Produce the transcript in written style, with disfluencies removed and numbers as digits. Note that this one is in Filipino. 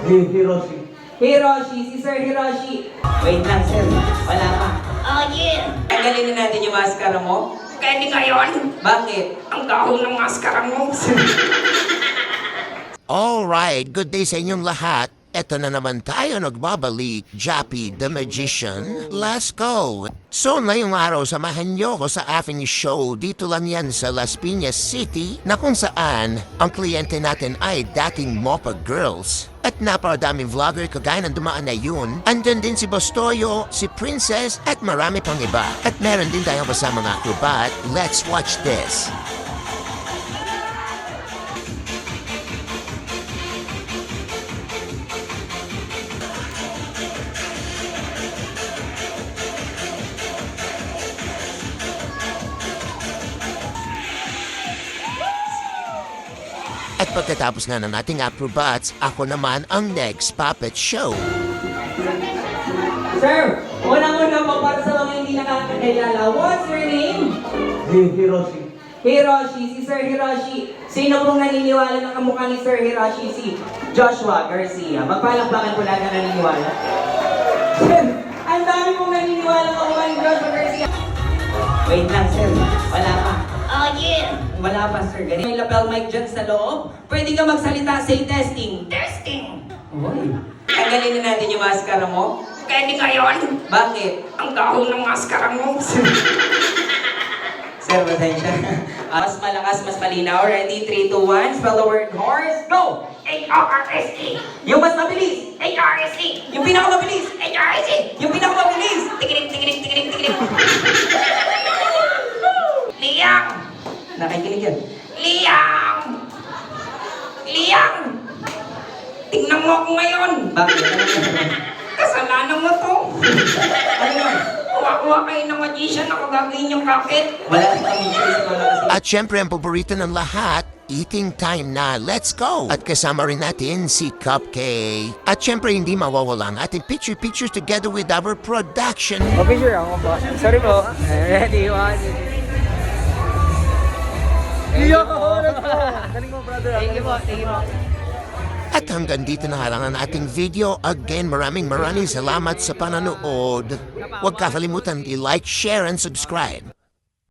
Hiroshi. Hiroshi, si Sir Hiroshi. Wait lang, sir. Wala pa. Oh, yeah. Tanggalin na natin yung maskara mo. Pwede ngayon. Bakit? Ang gahong ng maskara mo. Alright, good day sa inyong lahat. Eto na naman tayo nagbabalik, Jappy the Magician. Let's go! So ngayong araw, samahan niyo ko sa aking show dito lang yan sa Las Piñas City na kung saan ang kliyente natin ay dating Mopa Girls. At napakadaming vlogger kagaya ng dumaan na yun. Andun din si Bastoyo, si Princess at marami pang iba. At meron din tayong kasama mga acrobat. Let's watch this! At pagkatapos nga ng ating acrobats, ako naman ang next puppet show. Sir, unang-una po para sa mga hindi nakakakilala. What's your name? Hiroshi. Hiroshi, si Sir Hiroshi. Sino pong naniniwala ng kamukha ni Sir Hiroshi? Si Joshua Garcia. Magpalakpakan po lahat na naniniwala. Sir, ang dami pong naniniwala ng kamukha ni Joshua Garcia. Wait lang, sir. Wala pa. Oh, yeah. Wala pa, sir. Ganyan. May lapel mic dyan sa loob. Pwede ka magsalita, say testing. Testing. Uy. Tanggalin na natin yung maskara mo. Pwede ngayon. Bakit? Ang gahong ng maskara mo. Sir, pasensya. Mas malakas, mas malinaw. Ready? 3, 2, 1. Spell the word horse. Go! H-O-R-S-E. Yung mas mabilis. H-R-S-E. Yung pinakamabilis. H-R-S-E. Yung pinakamabilis. Tigiling, tigiling, tigiling, tigiling. Liang. Nakikinig yan. Liang. Liang. Tingnan mo ako ngayon. Bakit? Kasalanan mo to. Ano yun? Kuha-kuha kayo ng magician. Ako gagawin yung kakit. Wala rin kami choice ko lang kasi. At syempre ang paborito ng lahat, eating time na. Let's go! At kasama rin natin si Cupcake. At syempre hindi mawawala ang ating picture together with our production. Picture ako po. Sorry po. Ready, one. Iyo ko! Galing mo, brother. Thank you po, thank you po. At hanggang dito na lang ang ating video. Again, maraming salamat sa panonood. Huwag kakalimutan i-like, share, and subscribe.